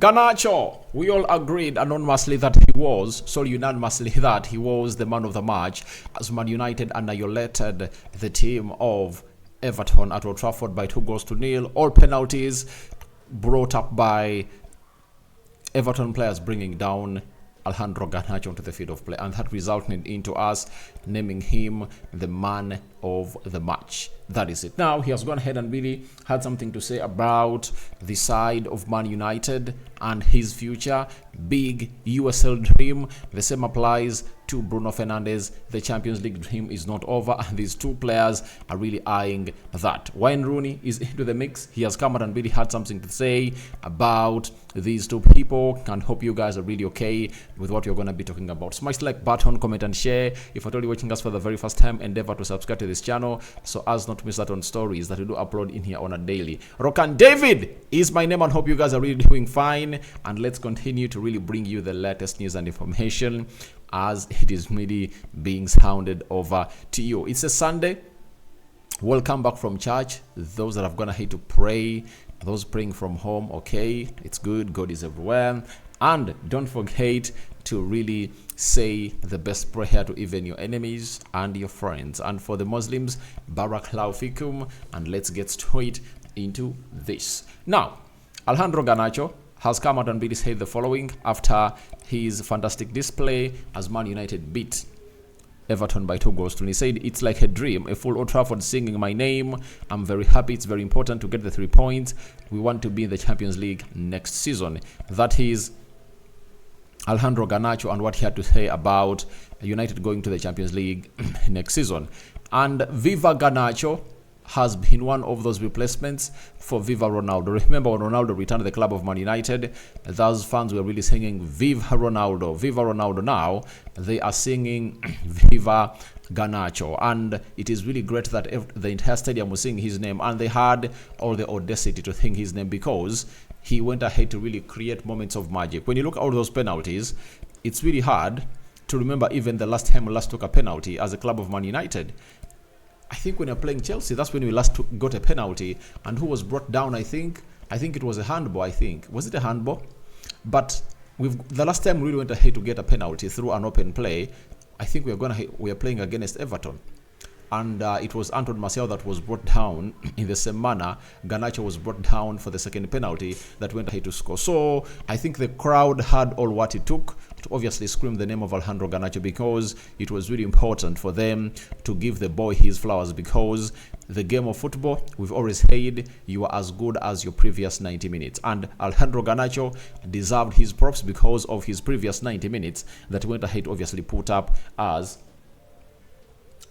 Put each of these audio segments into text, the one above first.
Garnacho, we all agreed anonymously that he was, unanimously that he was the man of the match as Man United annihilated the team of Everton at Old Trafford by 2-0. All penalties brought up by Everton players bringing down Alejandro Garnacho onto the field of play, and that resulted into us naming him the man of the match. That is it. Now he has gone ahead and really had something to say about the side of Man United and his future. Big USL dream. The same applies to Bruno Fernades. The Champions League dream is not over, and these two players are really eyeing that. Wayne Rooney is into the mix. He has come out and really had something to say about these two people, and hope you guys are really okay with what you're going to be talking about. Smash the like button, comment and share. If you're totally watching us for the very first time, endeavor to subscribe to this channel so as not to miss out on stories that we do upload in here on a daily. Rokan David is my name, and hope you guys are really doing fine, and let's continue to really bring you the latest news and information as it is really being sounded over to you. It's a Sunday. Welcome back from church. Those that have gone ahead to pray, those praying from home, okay, it's good. God is everywhere. And don't forget to really say the best prayer to even your enemies and your friends. And for the Muslims, Barakallahu fikum. And let's get straight into this. Now, Alejandro Garnacho has come out and really said the following after his fantastic display as Man United beat Everton by 2-0. He said, "It's like a dream, a full Old Trafford singing my name. I'm very happy. It's very important to get the 3 points. We want to be in the Champions League next season." That is Alejandro Garnacho and what he had to say about United going to the Champions League next season. And Viva Garnacho has been one of those replacements for Viva Ronaldo. Remember when Ronaldo returned to the club of Man United, those fans were really singing Viva Ronaldo, Viva Ronaldo. Now they are singing Viva Garnacho, and it is really great that the entire stadium was singing his name, and they had all the audacity to sing his name because he went ahead to really create moments of magic. When you look at all those penalties, it's really hard to remember even the last time we last took a penalty as a club of Man United. I think when you're playing Chelsea, that's when we last got a penalty, and who was brought down, I think it was a handball, Was it a handball? But the last time we really went ahead to get a penalty through an open play, I think we are playing against Everton. And it was Anton Martial that was brought down in the same manner. Garnacho was brought down for the second penalty that went ahead to score. So I think the crowd had all what it took to obviously scream the name of Alejandro Garnacho, because it was really important for them to give the boy his flowers, because the game of football, we've always said, you are as good as your previous 90 minutes. And Alejandro Garnacho deserved his props because of his previous 90 minutes that went ahead to obviously put up as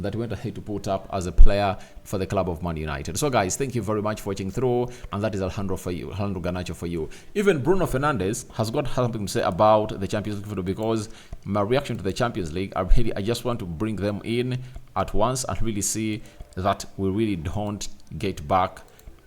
a player for the club of Man United. So guys, thank you very much for watching through, and that is Alejandro Garnacho for you. Even Bruno Fernades has got something to say about the Champions League football, because my reaction to the Champions League, I just want to bring them in at once and really see that we really don't get back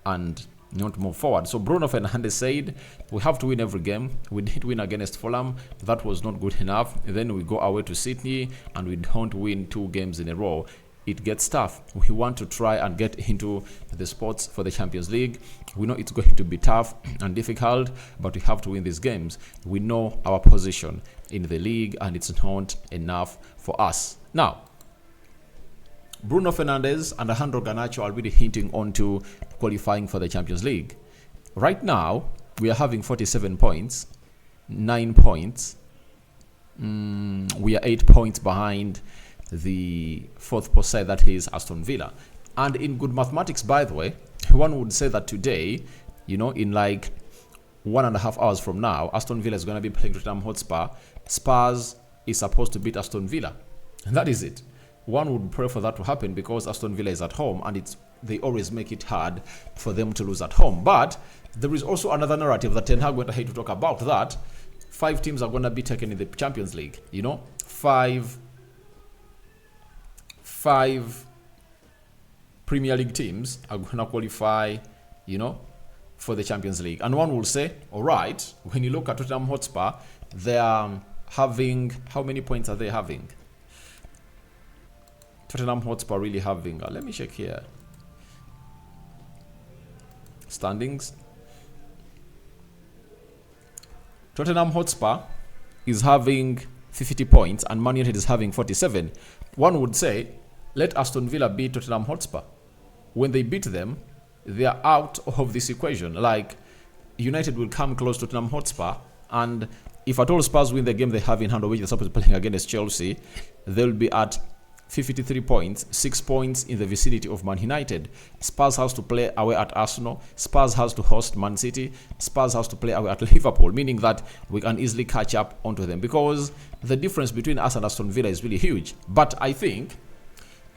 and not move forward. So Bruno Fernades said, "We have to win every game. We did win against Fulham. That was not good enough. Then we go away to Sydney and we don't win 2 games in a row. It gets tough. We want to try and get into the spots for the Champions League. We know it's going to be tough and difficult, but we have to win these games. We know our position in the league, and it's not enough for us." Now, Bruno Fernades and Alejandro Garnacho are really hinting on to qualifying for the Champions League. Right now, we are having 47 points, 9 points. We are 8 points behind the 4th post side, that is Aston Villa. And in good mathematics, by the way, one would say that today, in like 1.5 hours from now, Aston Villa is going to be playing Tottenham Hotspur. Spurs is supposed to beat Aston Villa. And that is it. One would pray for that to happen because Aston Villa is at home, and they always make it hard for them to lose at home. But there is also another narrative that Ten Hag went ahead to talk about, that 5 teams are going to be taken in the Champions League. 5 Premier League teams are going to qualify, for the Champions League. And one will say, all right, when you look at Tottenham Hotspur, they are having, how many points are they having? Tottenham Hotspur really having, let me check here, standings. Tottenham Hotspur is having 50 points and Man United is having 47. One would say, let Aston Villa beat Tottenham Hotspur. When they beat them, they are out of this equation. Like, United will come close to Tottenham Hotspur, and if at all Spurs win the game they have in hand, which they're supposed to be playing against Chelsea, they'll be at 53 points, 6 points in the vicinity of Man United. Spurs has to play away at Arsenal. Spurs has to host Man City. Spurs has to play away at Liverpool, meaning that we can easily catch up onto them because the difference between us and Aston Villa is really huge. But I think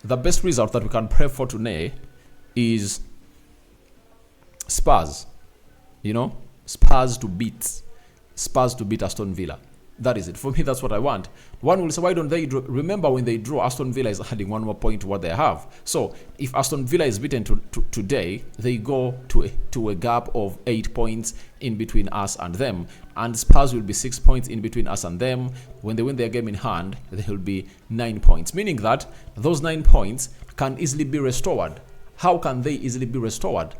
the best result that we can pray for today is Spurs. Spurs to beat Aston Villa. That is it. For me, that's what I want. One will say, why don't they draw? Remember, when they draw, Aston Villa is adding one more point to what they have. So, if Aston Villa is beaten today, they go to a gap of 8 points in between us and them. And Spurs will be 6 points in between us and them. When they win their game in hand, they will be 9 points. Meaning that those 9 points can easily be restored. How can they easily be restored?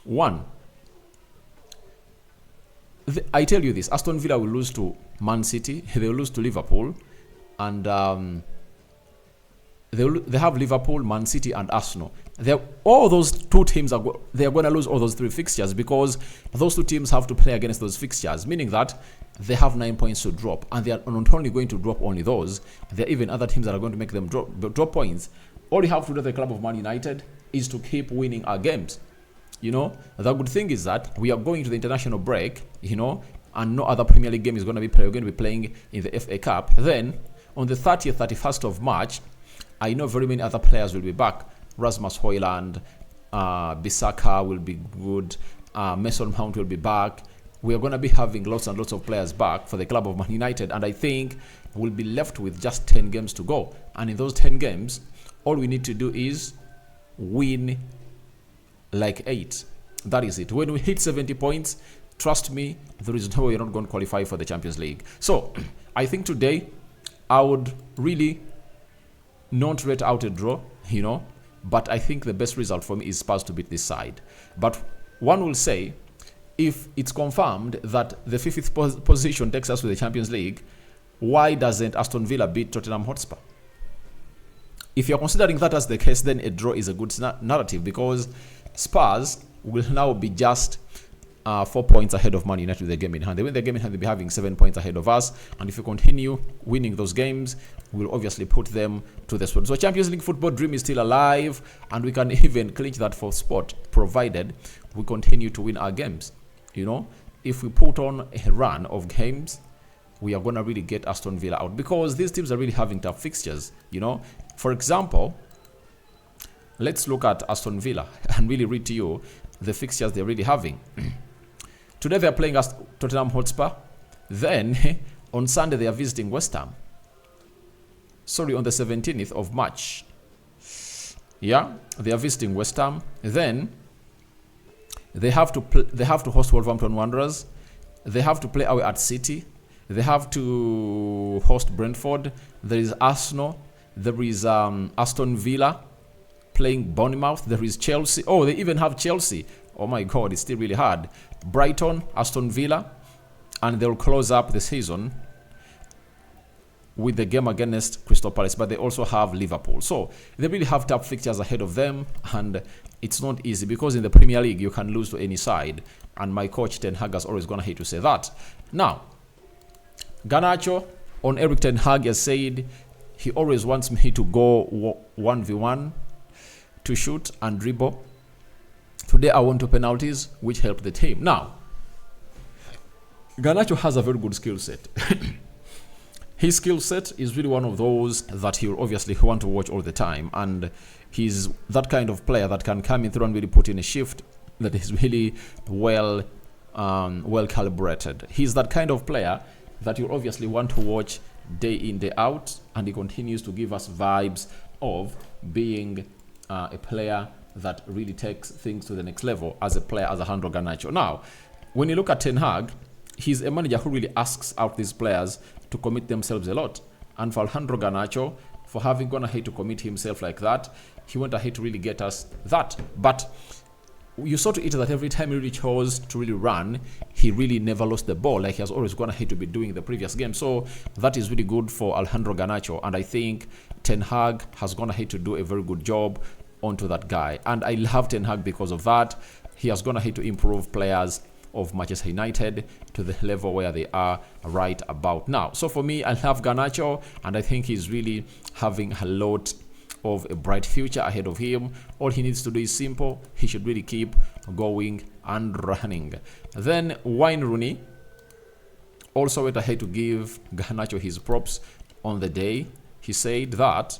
One, I tell you this, Aston Villa will lose to Man City, they will lose to Liverpool, and they have Liverpool, Man City, and Arsenal. All those two teams they are going to lose all those 3 fixtures because those 2 teams have to play against those fixtures, meaning that they have 9 points to drop, and they are not only going to drop only those, there are even other teams that are going to make them drop points. All you have to do at the club of Man United is to keep winning our games. The good thing is that we are going to the international break, and no other Premier League game is going to be played. We're going to be playing in the FA Cup. Then, on the 30th, 31st of March, I know very many other players will be back. Rasmus Højlund, Bissaka will be good. Mason Mount will be back. We are going to be having lots and lots of players back for the club of Man United. And I think we'll be left with just 10 games to go. And in those 10 games, all we need to do is win like 8. That is it. When we hit 70 points, trust me, there is no way you're not going to qualify for the Champions League. So, I think today, I would really not rate out a draw, but I think the best result for me is Spurs to beat this side. But one will say, if it's confirmed that the 5th position takes us to the Champions League, why doesn't Aston Villa beat Tottenham Hotspur? If you're considering that as the case, then a draw is a good narrative because Spurs will now be just 4 points ahead of Man United with the game in hand. They win the game in hand, they'll be having 7 points ahead of us. And if you continue winning those games, we'll obviously put them to the spot. So Champions League football dream is still alive, and we can even clinch that for spot, provided we continue to win our games. If we put on a run of games, we are going to really get Aston Villa out because these teams are really having tough fixtures. For example, let's look at Aston Villa and really read to you the fixtures they're really having. Today they're playing Tottenham Hotspur. Then on Sunday they are visiting West Ham. On the 17th of March. Yeah, they are visiting West Ham. Then they have to host Wolverhampton Wanderers. They have to play away at City. They have to host Brentford. There is Arsenal. There is Aston Villa playing Bournemouth. There is Chelsea. Oh, they even have Chelsea. Oh my God, it's still really hard. Brighton, Aston Villa, and they'll close up the season with the game against Crystal Palace, but they also have Liverpool. So they really have tough fixtures ahead of them, and it's not easy because in the Premier League you can lose to any side, and my coach Ten Hag has always gonna hate to say that. Now, Garnacho on Eric Ten Hag has said he always wants me to go 1v1 to shoot and dribble. Today I went to penalties, which helped the team. Now, Garnacho has a very good skill set. His skill set is really one of those that he'll obviously want to watch all the time. And he's that kind of player that can come in through and really put in a shift that is really well calibrated. He's that kind of player that you'll obviously want to watch day in, day out. And he continues to give us vibes of being a player that really takes things to the next level as a player, as Alejandro Garnacho. Now, when you look at Ten Hag, he's a manager who really asks out these players to commit themselves a lot. And for Alejandro Garnacho, for having gone ahead to commit himself like that, he went ahead to really get us that. But you saw to it that every time he really chose to really run, he really never lost the ball, like he has always gone ahead to be doing the previous game. So that is really good for Alejandro Garnacho, and I think Ten Hag has gone ahead to do a very good job onto that guy. And I love Ten Hag because of that. He has gone ahead to improve players of Manchester United to the level where they are right about now. So for me, I love Garnacho, and I think he's really having a lot of a bright future ahead of him. All he needs to do is simple. He should really keep going and running. Then Wayne Rooney also went ahead to give Garnacho his props on the day. He said that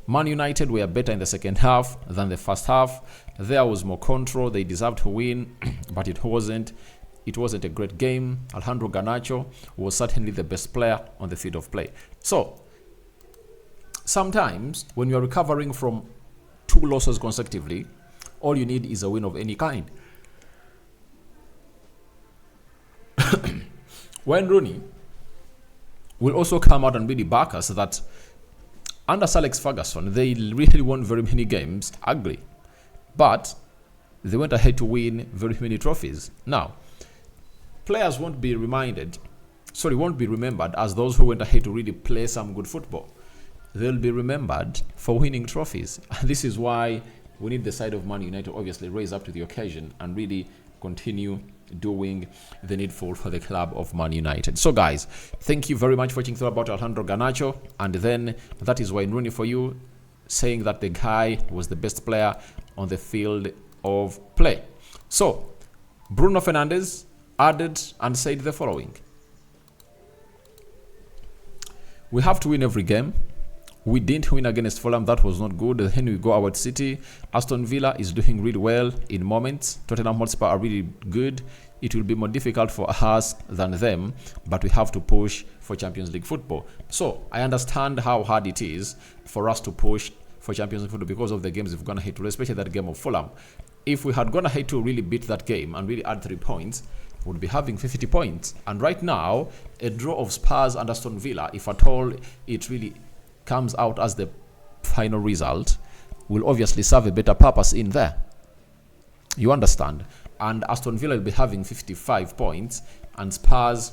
Man United were better in the second half than the first half. There was more control. They deserved to win, but it wasn't. It wasn't a great game. Alejandro Garnacho was certainly the best player on the field of play. So sometimes when you are recovering from 2 losses consecutively, all you need is a win of any kind. Wayne Rooney will also come out and really back us that under Sir Alex Ferguson, they really won very many games, ugly, but they went ahead to win very many trophies. Now, players won't be remembered as those who went ahead to really play some good football. They'll be remembered for winning trophies. And this is why we need the side of Man United obviously raise up to the occasion and really continue doing the needful for the club of Man United. So guys, thank you very much for watching through about Alejandro Garnacho, and then that is Wayne Rooney for you, saying that the guy was the best player on the field of play. So Bruno Fernades added and said the following: we have to win every game. We didn't win against Fulham. That was not good. Then we go out City. Aston Villa is doing really well in moments. Tottenham Hotspur are really good. It will be more difficult for us than them, but we have to push for Champions League football. So I understand how hard it is for us to push for Champions League football because of the games we've gone ahead to, especially that game of Fulham. If we had gone ahead to really beat that game and really add 3 points, we would be having 50 points. And right now, a draw of Spurs and Aston Villa, if at all it really comes out as the final result, will obviously serve a better purpose in there. You understand? And Aston Villa will be having 55 points and Spurs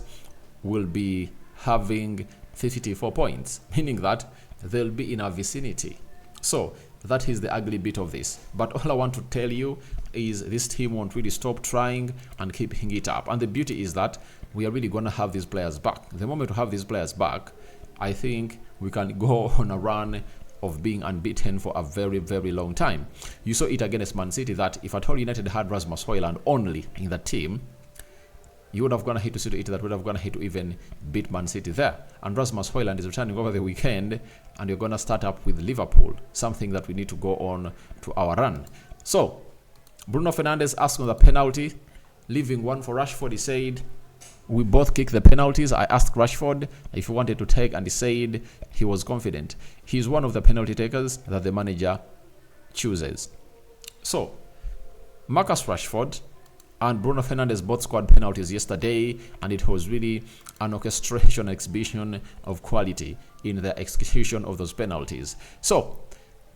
will be having 54 points, meaning that they'll be in our vicinity. So that is the ugly bit of this. But all I want to tell you is this team won't really stop trying and keeping it up. And the beauty is that we are really going to have these players back. The moment we have these players back, I think we can go on a run of being unbeaten for a very, very long time. You saw it against Man City that if at all United had Rasmus Højlund only in the team, you would have gone ahead to see to it that would have gone ahead to even beat Man City there. And Rasmus Højlund is returning over the weekend, and you're going to start up with Liverpool, something that we need to go on to our run. So Bruno Fernandes asked on the penalty, leaving one for Rashford. He said, we both kicked the penalties. I asked Rashford if he wanted to take, and he said he was confident. He's one of the penalty takers that the manager chooses. So Marcus Rashford and Bruno Fernandes both scored penalties yesterday, and it was really an orchestration exhibition of quality in the execution of those penalties. So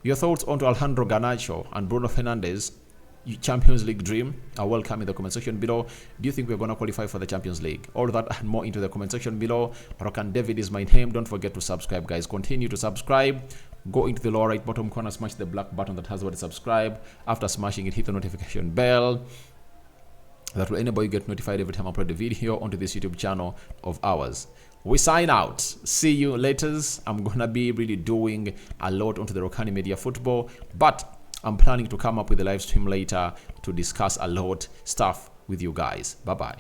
your thoughts on Alejandro Garnacho and Bruno Fernandes Champions League dream are welcome in the comment section below. Do you think we're going to qualify for the Champions League? All that and more into the comment section below. Rokan David is my name. Don't forget to subscribe, guys. Continue to subscribe. Go into the lower right bottom corner, smash the black button that has the word subscribe. After smashing it, hit the notification bell. That will enable you get notified every time I upload a video onto this YouTube channel of ours. We sign out. See you later. I'm gonna be really doing a lot onto the Rokani Media football, but I'm planning to come up with a live stream later to discuss a lot stuff with you guys. Bye bye.